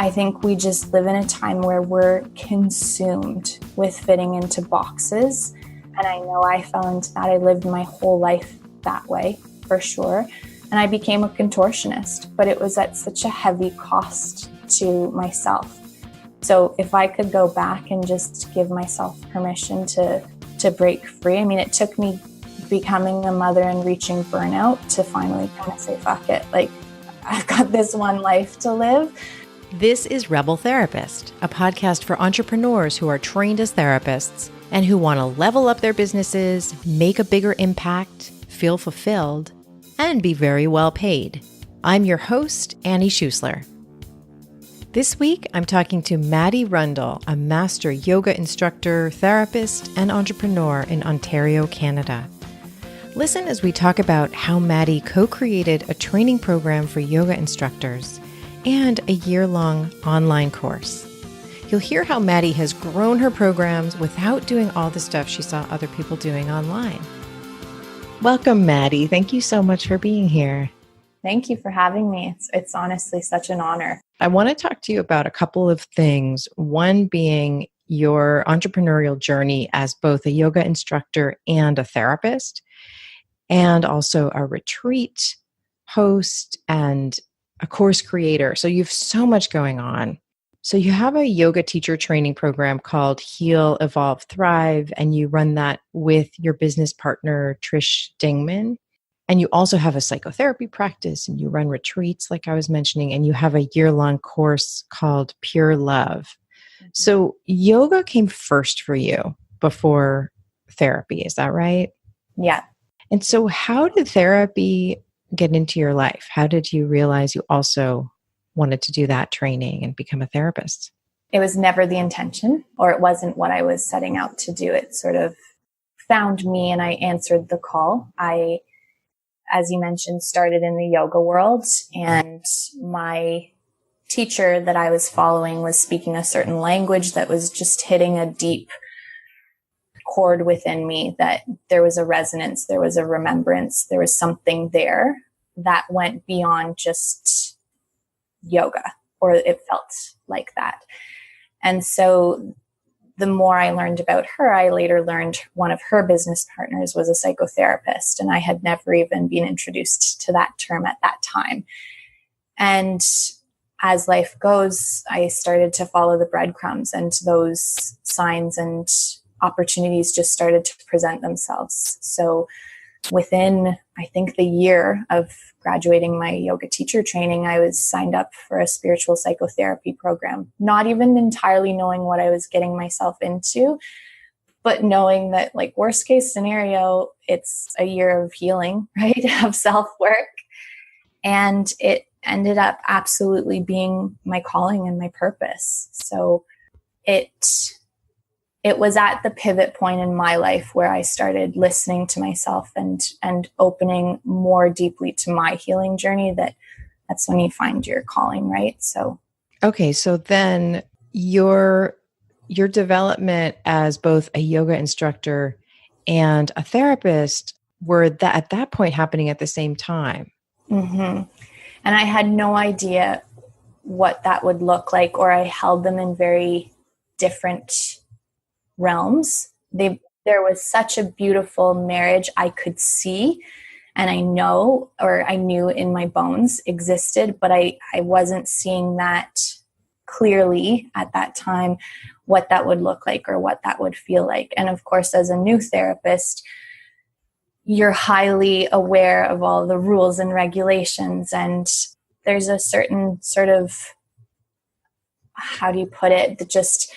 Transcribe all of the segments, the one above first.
I think we just live in a time where we're consumed with fitting into boxes. And I know I fell into that. I lived my whole life that way, for sure. And I became a contortionist, but it was at such a heavy cost to myself. So if I could go back and just give myself permission to break free, I mean, it took me becoming a mother and reaching burnout to finally kind of say, fuck it. Like, I've got this one life to live. This is Rebel Therapist, a podcast for entrepreneurs who are trained as therapists and who want to level up their businesses, make a bigger impact, feel fulfilled, and be very well paid. I'm your host, Annie Schusler. This week, I'm talking to Maddi Rundle, a master yoga instructor, therapist, and entrepreneur in Ontario, Canada. Listen as we talk about how Maddi co-created a training program for yoga instructors and a year-long online course. You'll hear how Maddi has grown her programs without doing all the stuff she saw other people doing online. Welcome, Maddi. Thank you so much for being here. Thank you for having me. It's honestly such an honor. I want to talk to you about a couple of things. One being your entrepreneurial journey as both a yoga instructor and a therapist, and also a retreat host and a course creator. So you have so much going on. So you have a yoga teacher training program called Heal, Evolve, Thrive, and you run that with your business partner, Trish Dingman. And you also have a psychotherapy practice and you run retreats, like I was mentioning, and you have a year-long course called Pure Love. So yoga came first for you before therapy. Is that right? Yeah. And so how did therapy get into your life? How did you realize you also wanted to do that training and become a therapist? It was never the intention, or it wasn't what I was setting out to do. It sort of found me and I answered the call. I, as you mentioned, started in the yoga world, and my teacher that I was following was speaking a certain language that was just hitting a deep chord within me, that there was a resonance, there was a remembrance, there was something there that went beyond just yoga, or it felt like that. And so the more I learned about her, I later learned one of her business partners was a psychotherapist, and I had never even been introduced to that term at that time. And as life goes, I started to follow the breadcrumbs, and those signs and opportunities just started to present themselves. So within, I think, the year of graduating my yoga teacher training, I was signed up for a spiritual psychotherapy program, not even entirely knowing what I was getting myself into, but knowing that, like, worst case scenario, it's a year of healing, right? Of self-work. And it ended up absolutely being my calling and my purpose. So it was at the pivot point in my life where I started listening to myself and opening more deeply to my healing journey. That's when you find your calling, right? So, okay. So then your development as both a yoga instructor and a therapist were at that point happening at the same time. Mm-hmm. And I had no idea what that would look like, or I held them in very different realms. There was such a beautiful marriage I could see, and I knew in my bones existed, but I wasn't seeing that clearly at that time, what that would look like or what that would feel like. And of course, as a new therapist, you're highly aware of all the rules and regulations, and there's a certain sort of, how do you put it, just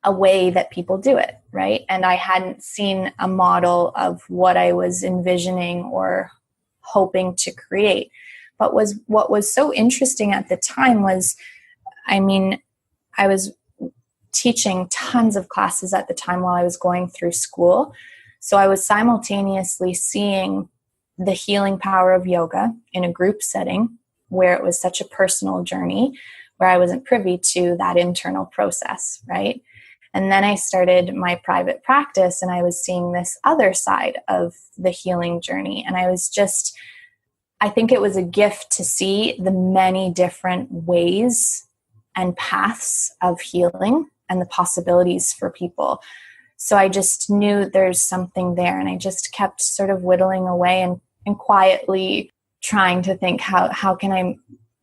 a way that people do it, right? And I hadn't seen a model of what I was envisioning or hoping to create. But what was so interesting at the time was, I was teaching tons of classes at the time while I was going through school. So I was simultaneously seeing the healing power of yoga in a group setting where it was such a personal journey, where I wasn't privy to that internal process, right? And then I started my private practice, and I was seeing this other side of the healing journey. And I think it was a gift to see the many different ways and paths of healing and the possibilities for people. So I just knew there's something there, and I just kept sort of whittling away and quietly trying to think, how can I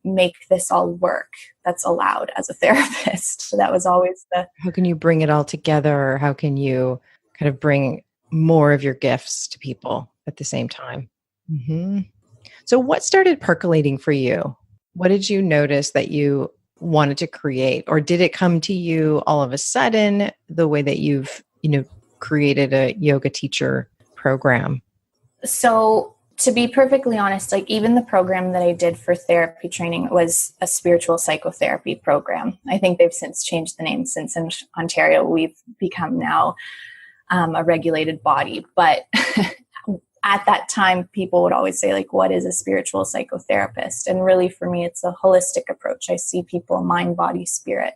make this all work that's allowed as a therapist? So that was always how can you bring it all together? Or how can you kind of bring more of your gifts to people at the same time? Mm-hmm. So what started percolating for you? What did you notice that you wanted to create? Or did it come to you all of a sudden, the way that you've, created a yoga teacher program? So to be perfectly honest, like even the program that I did for therapy training was a spiritual psychotherapy program. I think they've since changed the name, since in Ontario we've become now a regulated body. But at that time, people would always say, like, what is a spiritual psychotherapist? And really for me, it's a holistic approach. I see people mind, body, spirit.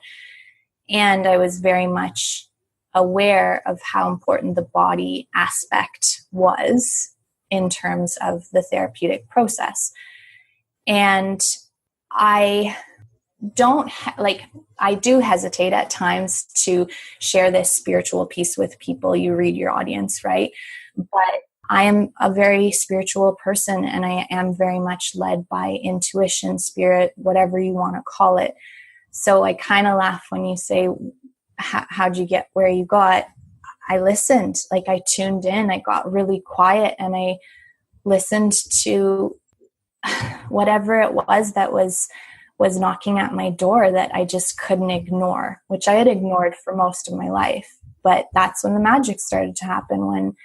And I was very much aware of how important the body aspect was in terms of the therapeutic process. And I do hesitate at times to share this spiritual piece with people. You read your audience, right? But I am a very spiritual person, and I am very much led by intuition, spirit, whatever you want to call it. So I kind of laugh when you say, how'd you get where you got? I listened, like I tuned in, I got really quiet, and I listened to whatever it was that was knocking at my door that I just couldn't ignore, which I had ignored for most of my life. But that's when the magic started to happen, when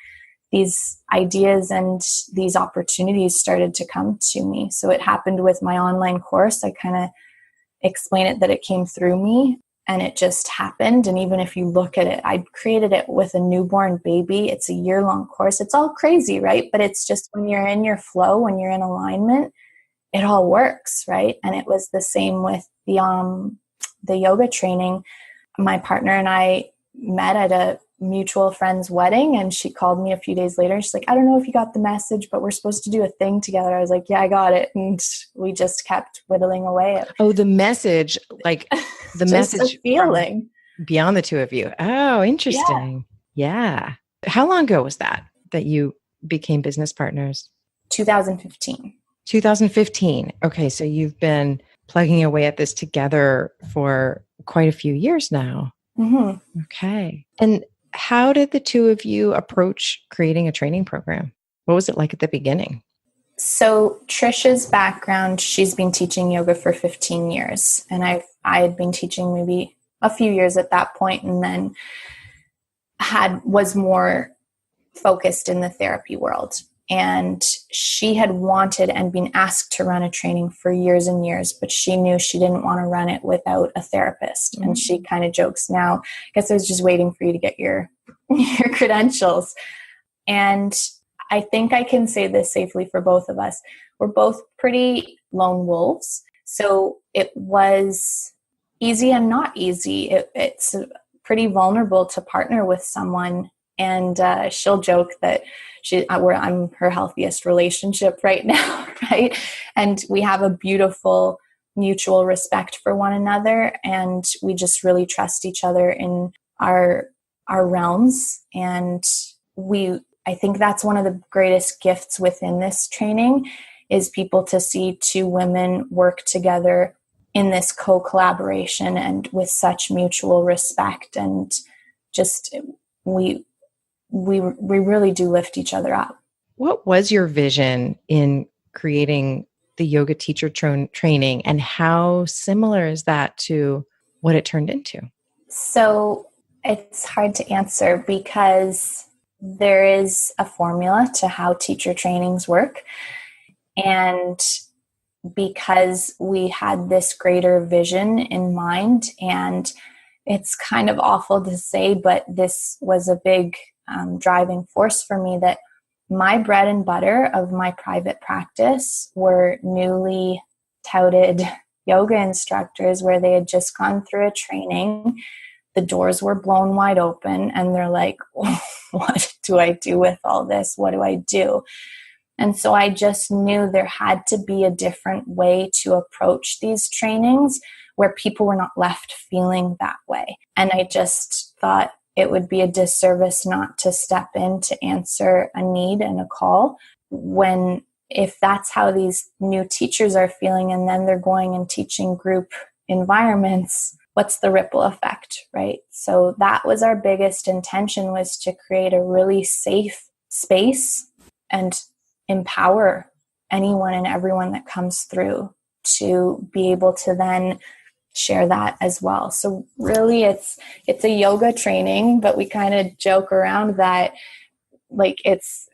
these ideas and these opportunities started to come to me. So it happened with my online course. I kind of explain it that it came through me and it just happened. And even if you look at it, I created it with a newborn baby. It's a year-long course. It's all crazy, right? But it's just when you're in your flow, when you're in alignment, it all works, right? And it was the same with the yoga training. My partner and I met at a mutual friend's wedding, and she called me a few days later. She's like, I don't know if you got the message, but we're supposed to do a thing together. I was like, yeah, I got it. And we just kept whittling away. Oh, the message, like the message, a feeling beyond the two of you. Oh, interesting. Yeah. How long ago was that you became business partners? 2015. 2015. Okay. So you've been plugging away at this together for quite a few years now. Mm-hmm. Okay. And how did the two of you approach creating a training program? What was it like at the beginning? So Trisha's background, she's been teaching yoga for 15 years. And I had been teaching maybe a few years at that point, and then was more focused in the therapy world. And she had wanted and been asked to run a training for years and years, but she knew she didn't want to run it without a therapist. Mm-hmm. And she kind of jokes now, I guess I was just waiting for you to get your credentials. And I think I can say this safely for both of us. We're both pretty lone wolves. So it was easy and not easy. It's pretty vulnerable to partner with someone. And she'll joke that I'm her healthiest relationship right now, right? And we have a beautiful mutual respect for one another, and we just really trust each other in our realms. And I think that's one of the greatest gifts within this training, is people to see two women work together in this co-collaboration and with such mutual respect, and just we really do lift each other up. What was your vision in creating the yoga teacher training, and how similar is that to what it turned into? So it's hard to answer, because there is a formula to how teacher trainings work. And because we had this greater vision in mind, and it's kind of awful to say, but this was a big driving force for me, that my bread and butter of my private practice were newly touted yoga instructors where they had just gone through a training. The doors were blown wide open, and they're like, what do I do with all this? What do I do? And so I just knew there had to be a different way to approach these trainings where people were not left feeling that way. And I just thought it would be a disservice not to step in to answer a need and a call when, if that's how these new teachers are feeling, and then they're going and teaching group environments, what's the ripple effect, right? So that was our biggest intention, was to create a really safe space and empower anyone and everyone that comes through to be able to then share that as well. So really it's a yoga training, but we kind of joke around that like it's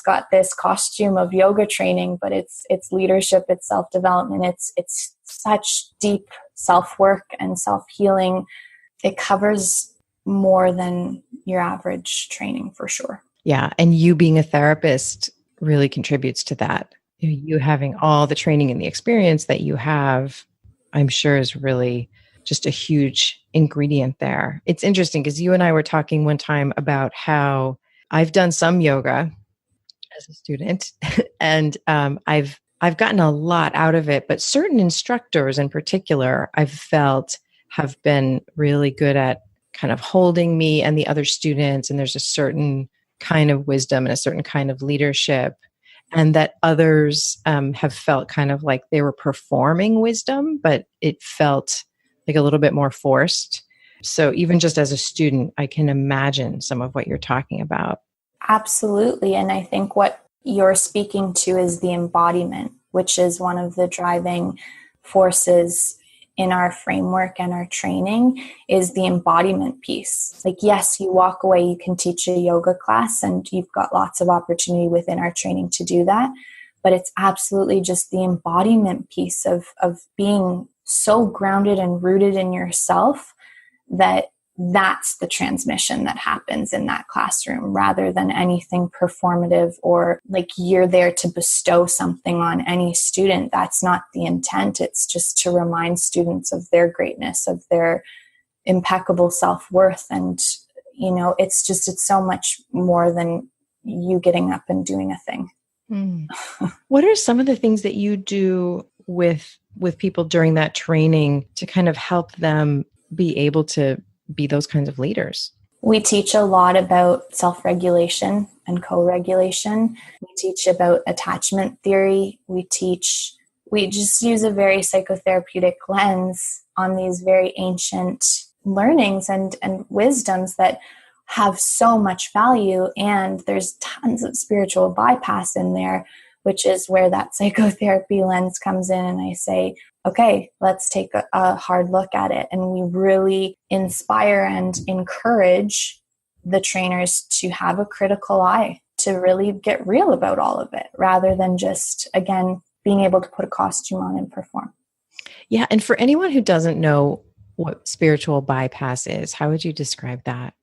got this costume of yoga training, but it's leadership, it's self-development, it's such deep self-work and self-healing. It covers more than your average training for sure. Yeah. And you being a therapist really contributes to that. You having all the training and the experience that you have, I'm sure, is really just a huge ingredient there. It's interesting because you and I were talking one time about how I've done some yoga as a student and I've gotten a lot out of it, but certain instructors in particular, I've felt have been really good at kind of holding me and the other students. And there's a certain kind of wisdom and a certain kind of leadership, and that others have felt kind of like they were performing wisdom, but it felt like a little bit more forced. So even just as a student, I can imagine some of what you're talking about. Absolutely. And I think what you're speaking to is the embodiment, which is one of the driving forces in our framework and our training, is the embodiment piece. Like, yes, you walk away, you can teach a yoga class, and you've got lots of opportunity within our training to do that. But it's absolutely just the embodiment piece of being so grounded and rooted in yourself that that's the transmission that happens in that classroom, rather than anything performative or like you're there to bestow something on any student. That's not the intent. It's just to remind students of their greatness, of their impeccable self-worth. And, you know, it's so much more than you getting up and doing a thing. What are some of the things that you do with people during that training to kind of help them be able to be those kinds of leaders? We teach a lot about self-regulation and co-regulation. We teach about attachment theory. We just use a very psychotherapeutic lens on these very ancient learnings and wisdoms that have so much value. And there's tons of spiritual bypass in there, which is where that psychotherapy lens comes in. And I say, okay, let's take a hard look at it. And we really inspire and encourage the trainers to have a critical eye, to really get real about all of it, rather than just, again, being able to put a costume on and perform. Yeah. And for anyone who doesn't know what spiritual bypass is, how would you describe that?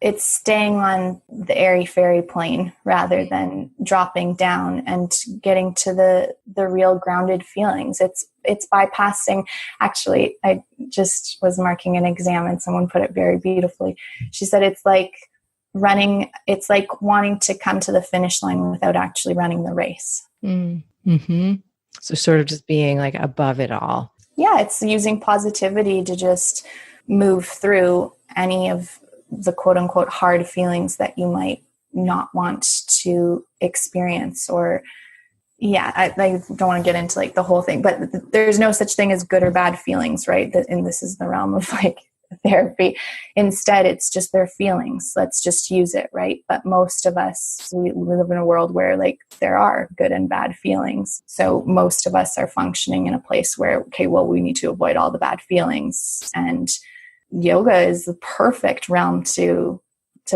It's staying on the airy-fairy plane rather than dropping down and getting to the real grounded feelings. It's bypassing. Actually, I just was marking an exam and someone put it very beautifully. She said it's like wanting to come to the finish line without actually running the race. Mm-hmm. So sort of just being like above it all. Yeah, it's using positivity to just move through any of the quote unquote hard feelings that you might not want to experience. Or I don't want to get into like the whole thing, but there's no such thing as good or bad feelings, right? And this is the realm of like therapy. Instead, it's just their feelings. Let's just use it, right? But most of us, we live in a world where like there are good and bad feelings. So most of us are functioning in a place where, okay, well, we need to avoid all the bad feelings. And yoga is the perfect realm to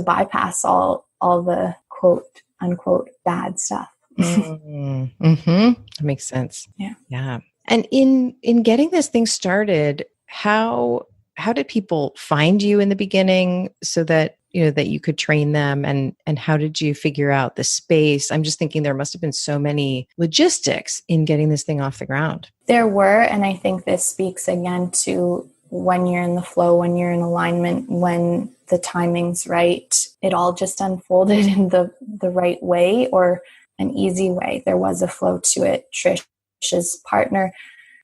bypass all the quote unquote bad stuff. Mm-hmm. That makes sense. Yeah. And in getting this thing started, how did people find you in the beginning so that that you could train them, and how did you figure out the space? I'm just thinking there must have been so many logistics in getting this thing off the ground. There were, and I think this speaks again to when you're in the flow, when you're in alignment, when the timing's right, it all just unfolded in the right way, or an easy way. There was a flow to it. Trish's partner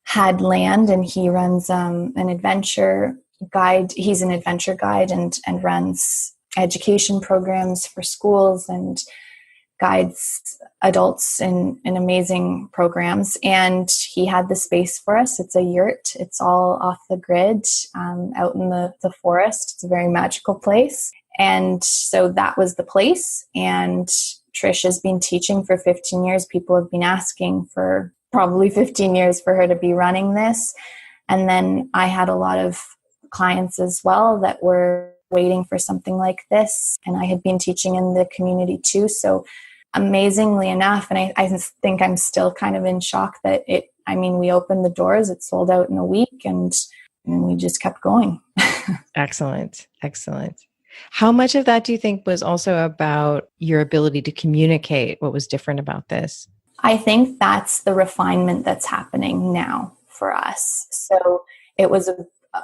had land, and he runs an adventure guide. He's an adventure guide and runs education programs for schools and guides adults in amazing programs. And he had the space for us. It's a yurt. It's all off the grid, out in the forest. It's a very magical place. And so that was the place. And Trish has been teaching for 15 years. People have been asking for probably 15 years for her to be running this. And then I had a lot of clients as well that were waiting for something like this. And I had been teaching in the community too. So amazingly enough, and I think I'm still kind of in shock that we opened the doors, it sold out in a week, and we just kept going. Excellent. Excellent. How much of that do you think was also about your ability to communicate? What was different about this? I think that's the refinement that's happening now for us. So it was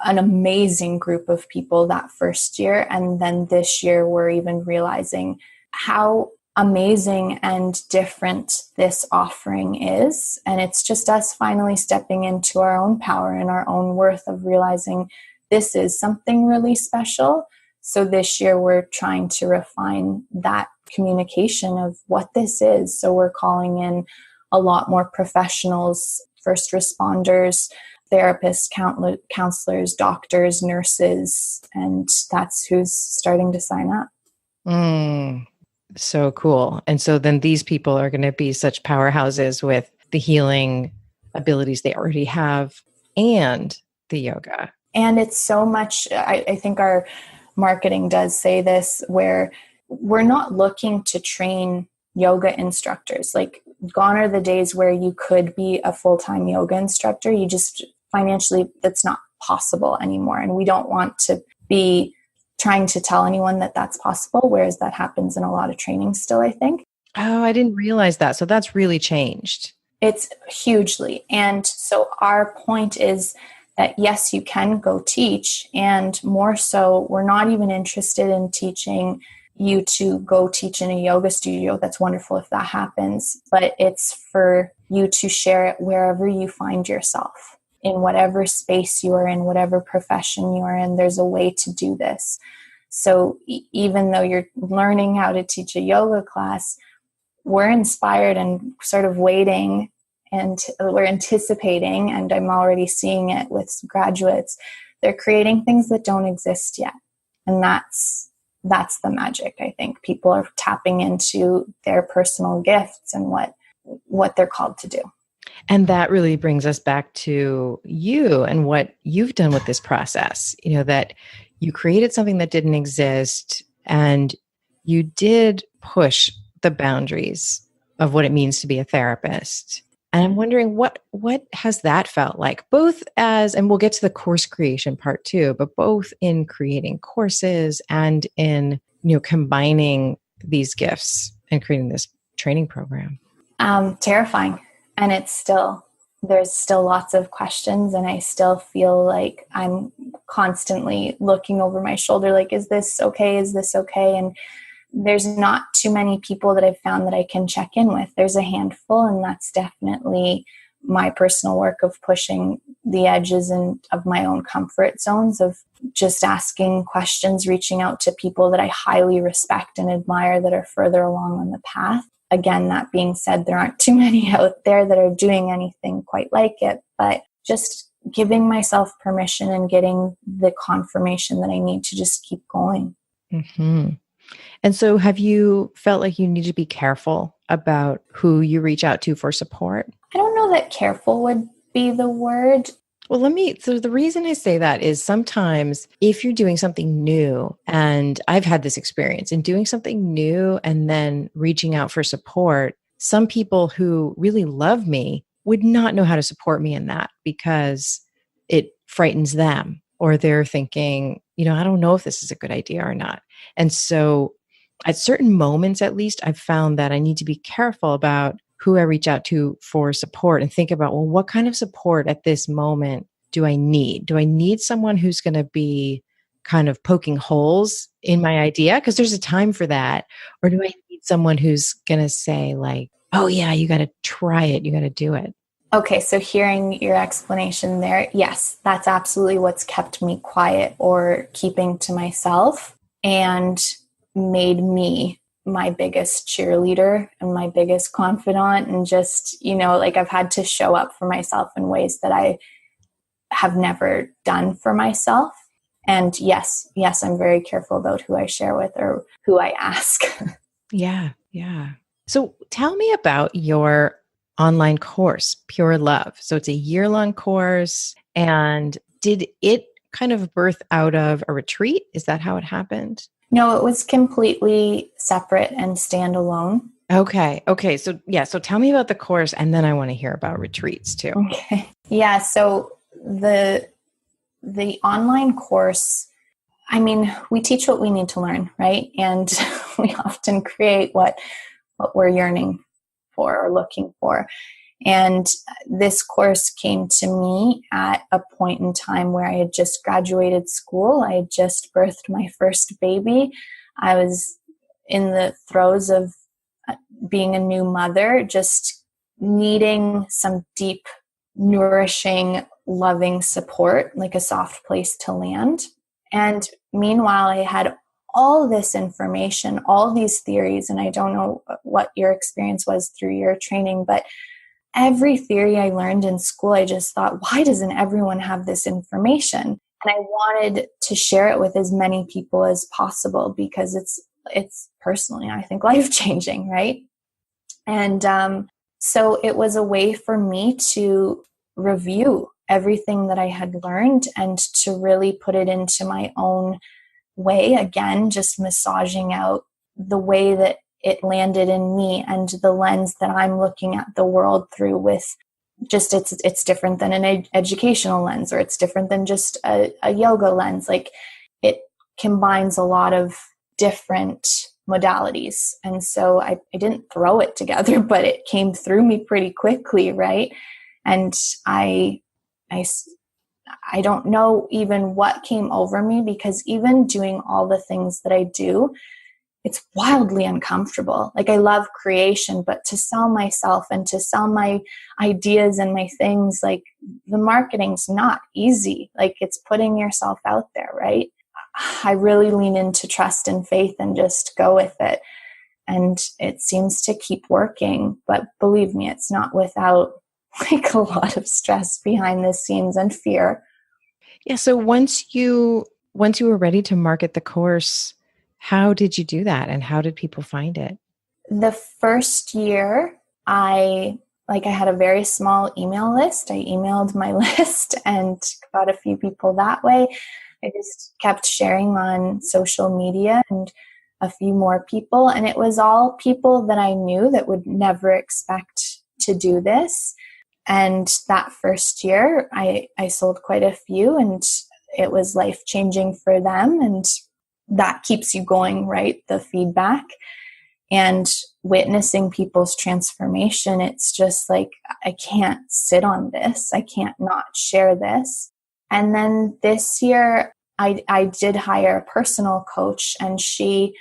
an amazing group of people that first year. And then this year, we're even realizing how amazing and different this offering is. And it's just us finally stepping into our own power and our own worth of realizing this is something really special. So this year, we're trying to refine that communication of what this is. So we're calling in a lot more professionals, first responders, therapists, counselors, doctors, nurses, and that's who's starting to sign up. So cool. And so then these people are going to be such powerhouses with the healing abilities they already have and the yoga. And it's so much, I think our marketing does say this, where we're not looking to train yoga instructors. Like, gone are the days where you could be a full-time yoga instructor. You just financially, that's not possible anymore. And we don't want to be trying to tell anyone that that's possible, whereas that happens in a lot of training still, I think. Oh, I didn't realize that. So that's really changed. It's hugely. And so our point is that, yes, you can go teach. And more so, we're not even interested in teaching you to go teach in a yoga studio. That's wonderful if that happens. But it's for you to share it wherever you find yourself. In whatever space you are in, whatever profession you are in, there's a way to do this. So even though you're learning how to teach a yoga class, we're inspired and sort of waiting, and we're anticipating, and I'm already seeing it with graduates. They're creating things that don't exist yet. And that's the magic, I think. People are tapping into their personal gifts and what they're called to do. And that really brings us back to you and what you've done with this process, that you created something that didn't exist, and you did push the boundaries of what it means to be a therapist. And I'm wondering what has that felt like, both as, and we'll get to the course creation part too, but both in creating courses and in, combining these gifts and creating this training program. Terrifying. And there's still lots of questions, and I still feel like I'm constantly looking over my shoulder, like, is this okay? Is this okay? And there's not too many people that I've found that I can check in with. There's a handful, and that's definitely my personal work of pushing the edges of my own comfort zones, of just asking questions, reaching out to people that I highly respect and admire that are further along on the path. Again, that being said, there aren't too many out there that are doing anything quite like it, but just giving myself permission and getting the confirmation that I need to just keep going. Mm-hmm. And so have you felt like you need to be careful about who you reach out to for support? I don't know that careful would be the word. Well, so the reason I say that is sometimes if you're doing something new, and I've had this experience in doing something new and then reaching out for support, some people who really love me would not know how to support me in that because it frightens them, or they're thinking, I don't know if this is a good idea or not. And so at certain moments, at least, I've found that I need to be careful about who I reach out to for support and think about, well, what kind of support at this moment do I need? Do I need someone who's going to be kind of poking holes in my idea? Because there's a time for that. Or do I need someone who's going to say like, oh yeah, you got to try it. You got to do it. Okay, so hearing your explanation there, yes, that's absolutely what's kept me quiet or keeping to myself and made me my biggest cheerleader and my biggest confidant. And just, like I've had to show up for myself in ways that I have never done for myself. And yes, I'm very careful about who I share with or who I ask. Yeah. So tell me about your online course, Pure Love. So it's a year-long course. And did it kind of birth out of a retreat? Is that how it happened? No, it was completely separate and standalone. Okay. So tell me about the course, and then I want to hear about retreats too. Okay. Yeah. So the online course, I mean, we teach what we need to learn, right? And we often create what we're yearning for or looking for. And this course came to me at a point in time where I had just graduated school. I had just birthed my first baby. I was in the throes of being a new mother, just needing some deep, nourishing, loving support, like a soft place to land. And meanwhile, I had all this information, all these theories, and I don't know what your experience was through your training, but every theory I learned in school, I just thought, why doesn't everyone have this information? And I wanted to share it with as many people as possible because it's personally, I think, life-changing, right? And so it was a way for me to review everything that I had learned and to really put it into my own way. Again, just massaging out the way that it landed in me and the lens that I'm looking at the world through with just, it's different than an educational lens, or it's different than just a yoga lens. Like it combines a lot of different modalities. And so I didn't throw it together, but it came through me pretty quickly. Right. And I don't know even what came over me, because even doing all the things that I do, it's wildly uncomfortable. Like I love creation, but to sell myself and to sell my ideas and my things, like the marketing's not easy. Like it's putting yourself out there, right? I really lean into trust and faith and just go with it. And it seems to keep working. But believe me, it's not without like a lot of stress behind the scenes and fear. Yeah. So once you were ready to market the course, how did you do that? And how did people find it? The first year, I had a very small email list. I emailed my list and got a few people that way. I just kept sharing on social media and a few more people. And it was all people that I knew that would never expect to do this. And that first year, I sold quite a few, and it was life-changing for them. And that keeps you going, right? The feedback and witnessing people's transformation. It's just like, I can't sit on this. I can't not share this. And then this year, I did hire a personal coach, and she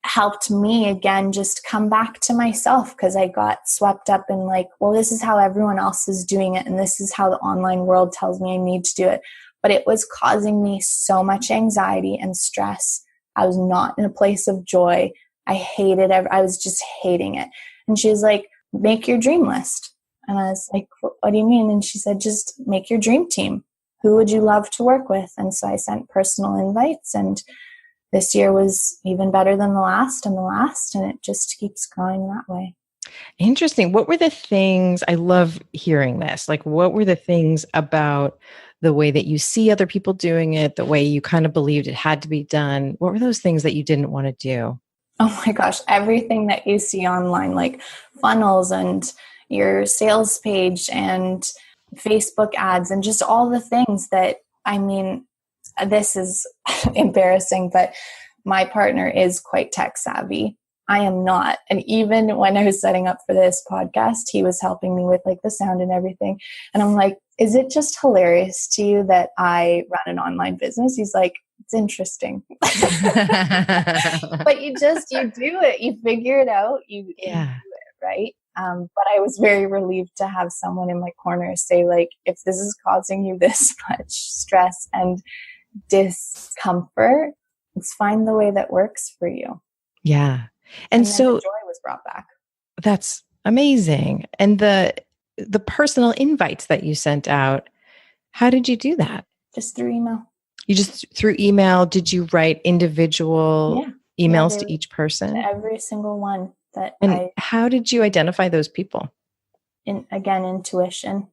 helped me again just come back to myself, because I got swept up in like, well, this is how everyone else is doing it, and this is how the online world tells me I need to do it. But it was causing me so much anxiety and stress. I was not in a place of joy. I hated it. I was just hating it. And she was like, make your dream list. And I was like, what do you mean? And she said, just make your dream team. Who would you love to work with? And so I sent personal invites, and this year was even better than the last, and it just keeps growing that way. Interesting. What were the things, I love hearing this, like what were the things about the way that you see other people doing it, the way you kind of believed it had to be done? What were those things that you didn't want to do? Oh my gosh, everything that you see online, like funnels and your sales page and Facebook ads and just all the things that, I mean, this is embarrassing, but my partner is quite tech savvy. I am not. And even when I was setting up for this podcast, he was helping me with like the sound and everything. And I'm like, is it just hilarious to you that I run an online business? He's like, it's interesting. But you do it. You figure it out. You do it, right? But I was very relieved to have someone in my corner say, like, if this is causing you this much stress and discomfort, let's find the way that works for you. Yeah. And so the joy was brought back. That's amazing. And the personal invites that you sent out, how did you do that? Just through email. You just through email? Did you write individual emails to each person? Every single one how did you identify those people? Again, intuition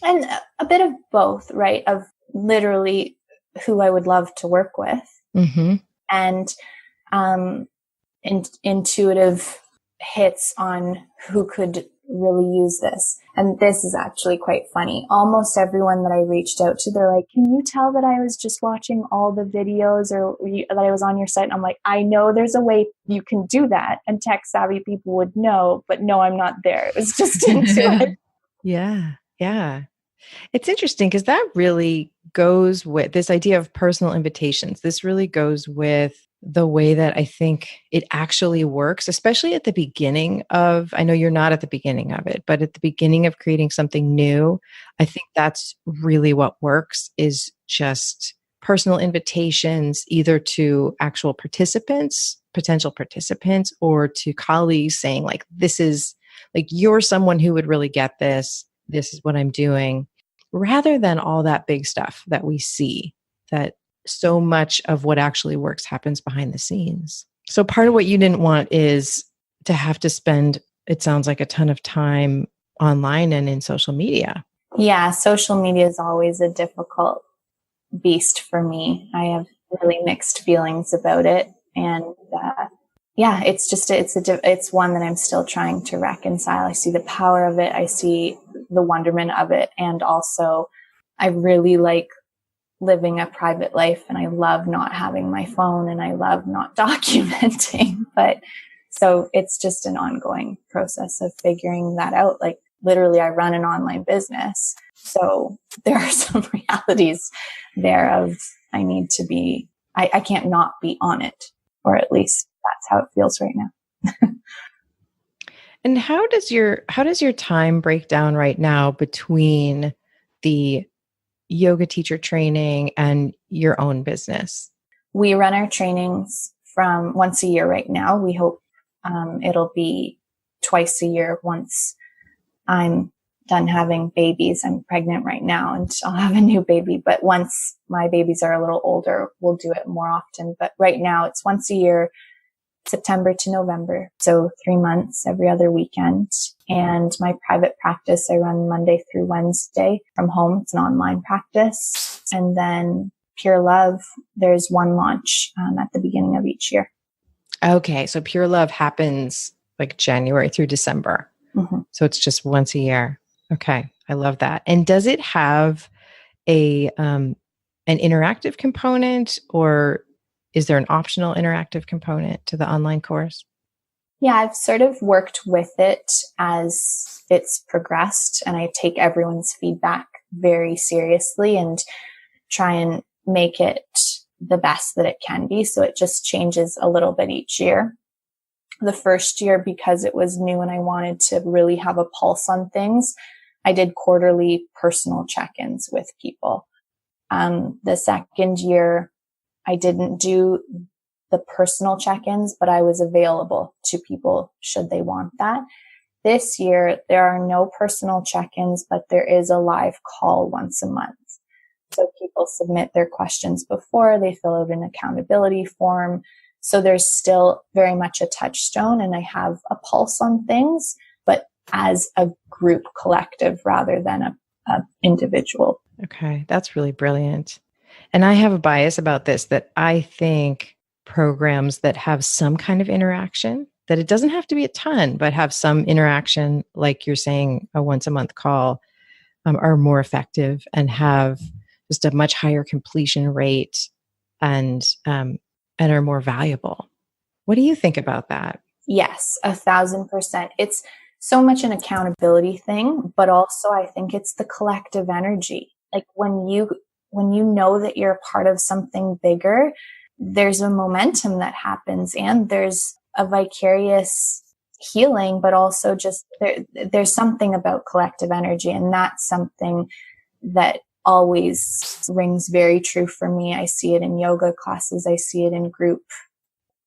and a bit of both, right? Of literally who I would love to work with, and intuitive hits on who could really use this. And this is actually quite funny. Almost everyone that I reached out to, they're like, can you tell that I was just watching all the videos or that I was on your site? And I'm like, I know there's a way you can do that. And tech savvy people would know, but no, I'm not there. It was just intuitive. Yeah. It's interesting because that really goes with this idea of personal invitations. This really goes with the way that I think it actually works, especially at the beginning of, I know you're not at the beginning of it, but at the beginning of creating something new, I think that's really what works, is just personal invitations, either to actual participants, potential participants, or to colleagues saying like, this is like, you're someone who would really get this. This is what I'm doing, rather than all that big stuff that we see, that so much of what actually works happens behind the scenes. So part of what you didn't want is to have to spend, it sounds like, a ton of time online and in social media. Yeah, social media is always a difficult beast for me. I have really mixed feelings about it. And it's one that I'm still trying to reconcile. I see the power of it. I see the wonderment of it. And also I really like living a private life, and I love not having my phone, and I love not documenting. But so it's just an ongoing process of figuring that out. Like literally I run an online business. So there are some realities there of I need to be, I can't not be on it, or at least that's how it feels right now. And how does your time break down right now between the yoga teacher training and your own business? We run our trainings from once a year right now. We hope it'll be twice a year once I'm done having babies. I'm pregnant right now and I'll have a new baby. But once my babies are a little older, we'll do it more often. But right now it's once a year, September to November. So 3 months, every other weekend. And my private practice, I run Monday through Wednesday from home. It's an online practice. And then Pure Love, there's one launch at the beginning of each year. Okay. So Pure Love happens like January through December. Mm-hmm. So it's just once a year. Okay. I love that. And does it have an interactive component, or is there an optional interactive component to the online course? Yeah, I've sort of worked with it as it's progressed, and I take everyone's feedback very seriously and try and make it the best that it can be. So it just changes a little bit each year. The first year, because it was new and I wanted to really have a pulse on things, I did quarterly personal check-ins with people. The second year, I didn't do the personal check-ins, but I was available to people should they want that. This year, there are no personal check-ins, but there is a live call once a month. So people submit their questions before, they fill out an accountability form. So there's still very much a touchstone, and I have a pulse on things, but as a group collective rather than a individual. Okay, that's really brilliant. And I have a bias about this, that I think programs that have some kind of interaction, that it doesn't have to be a ton, but have some interaction, like you're saying, a once a month call, are more effective and have just a much higher completion rate and are more valuable. What do you think about that? Yes, 1,000%. It's so much an accountability thing, but also I think it's the collective energy. Like when you know that you're a part of something bigger, there's a momentum that happens and there's a vicarious healing, but also just there's something about collective energy. And that's something that always rings very true for me. I see it in yoga classes. I see it in group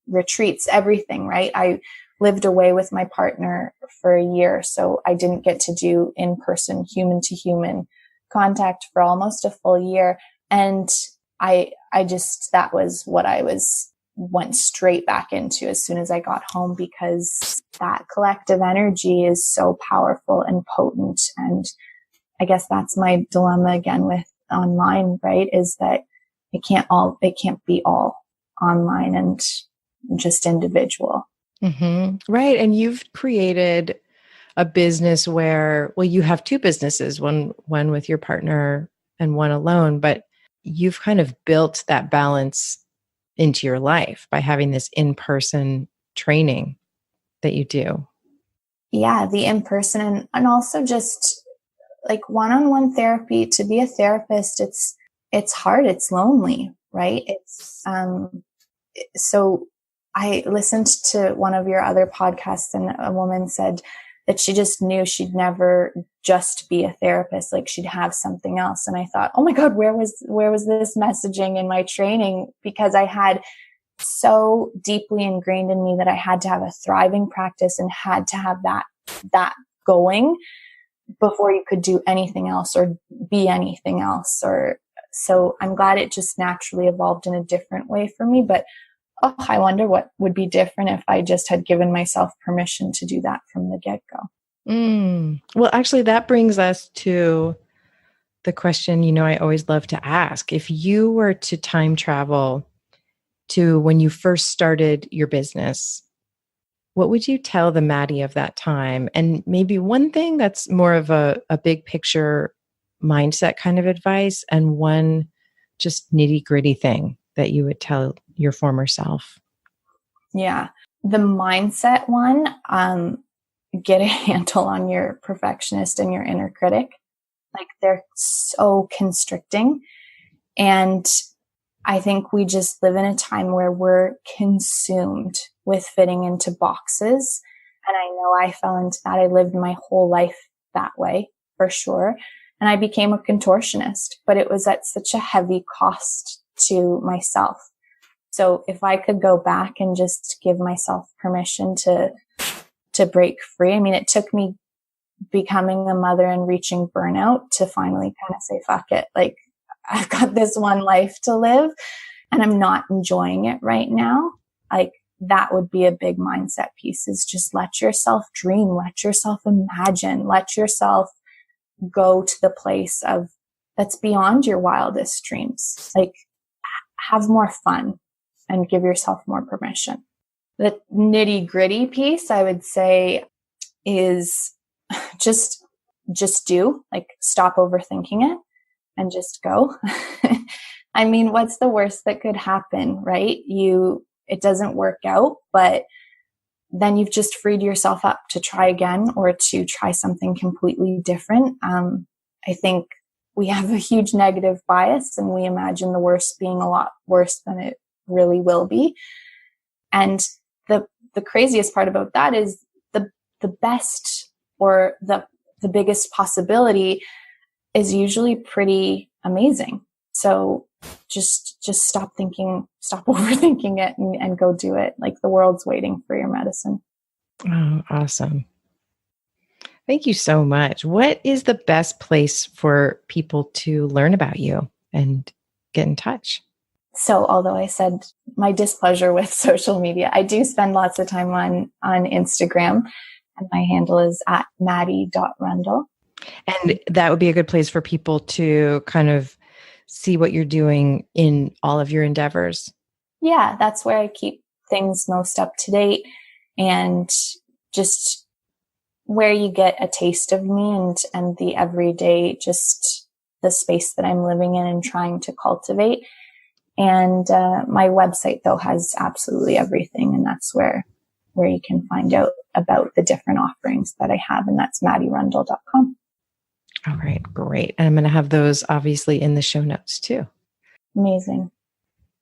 retreats, everything, right? I lived away with my partner for a year, so I didn't get to do in-person human to human contact for almost a full year. And I just, that was what I went straight back into as soon as I got home, because that collective energy is so powerful and potent. And I guess that's my dilemma again with online, right? Is that it can't be all online and just individual. Mm-hmm. Right. And you've created a business where, well, you have two businesses, one with your partner and one alone, but you've kind of built that balance into your life by having this in-person training that you do. Yeah, the in-person and also just like one-on-one therapy. To be a therapist, it's hard, it's lonely, right? It's so I listened to one of your other podcasts and a woman said that she just knew she'd never just be a therapist, like she'd have something else. And I thought, oh my God, where was this messaging in my training? Because I had so deeply ingrained in me that I had to have a thriving practice and had to have that going before you could do anything else or be anything else. Or so I'm glad it just naturally evolved in a different way for me. But I wonder what would be different if I just had given myself permission to do that from the get-go. Well, actually, that brings us to the question, I always love to ask. If you were to time travel to when you first started your business, what would you tell the Maddi of that time? And maybe one thing that's more of a big picture mindset kind of advice, and one just nitty gritty thing that you would tell your former self. Yeah. The mindset one, get a handle on your perfectionist and your inner critic. Like they're so constricting. And I think we just live in a time where we're consumed with fitting into boxes. And I know I fell into that. I lived my whole life that way for sure. And I became a contortionist, but it was at such a heavy cost to myself. So if I could go back and just give myself permission to break free. I mean, it took me becoming a mother and reaching burnout to finally kind of say, fuck it. Like I've got this one life to live and I'm not enjoying it right now. Like that would be a big mindset piece, is just let yourself dream, let yourself imagine, let yourself go to the place of that's beyond your wildest dreams. Like have more fun and give yourself more permission. The nitty gritty piece I would say is just do, like stop overthinking it and just go. I mean, what's the worst that could happen, right? It doesn't work out, but then you've just freed yourself up to try again or to try something completely different. I think we have a huge negative bias and we imagine the worst being a lot worse than it really will be. And the craziest part about that is the best or the biggest possibility is usually pretty amazing. So just stop overthinking it and go do it. Like the world's waiting for your medicine. Oh, awesome. Thank you so much. What is the best place for people to learn about you and get in touch? So although I said my displeasure with social media, I do spend lots of time on Instagram, and my handle is at Maddi.Rundle. And that would be a good place for people to kind of see what you're doing in all of your endeavors. Yeah, that's where I keep things most up to date, and just where you get a taste of me and the everyday, just the space that I'm living in and trying to cultivate. And my website, though, has absolutely everything. And that's where where you can find out about the different offerings that I have. And that's MaddiRundle.com. All right, great. And I'm going to have those obviously in the show notes too. Amazing.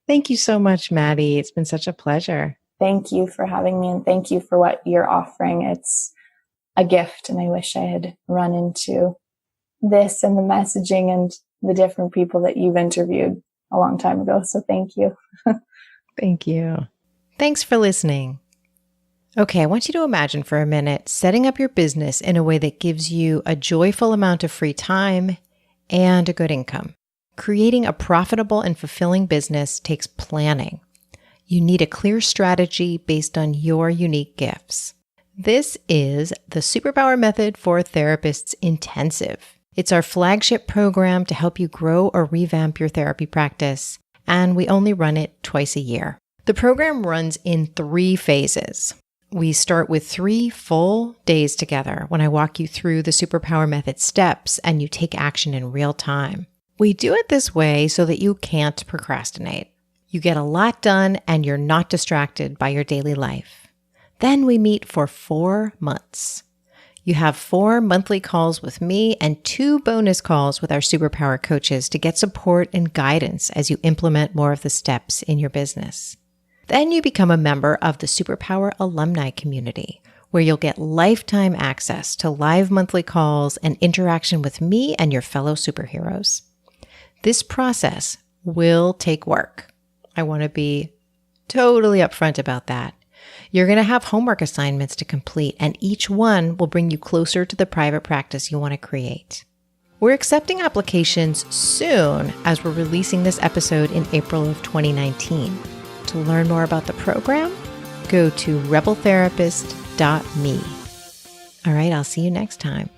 Thank you so much, Maddi. It's been such a pleasure. Thank you for having me, and thank you for what you're offering. It's a gift, and I wish I had run into this and the messaging and the different people that you've interviewed a long time ago. So thank you. Thank you. Thanks for listening. Okay, I want you to imagine for a minute setting up your business in a way that gives you a joyful amount of free time and a good income. Creating a profitable and fulfilling business takes planning. You need a clear strategy based on your unique gifts. This is the Superpower Method for Therapists Intensive. It's our flagship program to help you grow or revamp your therapy practice, and we only run it twice a year. The program runs in 3 phases. We start with 3 full days together when I walk you through the Superpower Method steps and you take action in real time. We do it this way so that you can't procrastinate. You get a lot done and you're not distracted by your daily life. Then we meet for 4 months. You have 4 monthly calls with me and 2 bonus calls with our Superpower coaches to get support and guidance as you implement more of the steps in your business. Then you become a member of the Superpower alumni community, where you'll get lifetime access to live monthly calls and interaction with me and your fellow superheroes. This process will take work. I want to be totally upfront about that. You're going to have homework assignments to complete, and each one will bring you closer to the private practice you want to create. We're accepting applications soon as we're releasing this episode in April of 2019. To learn more about the program, go to rebeltherapist.me. All right, I'll see you next time.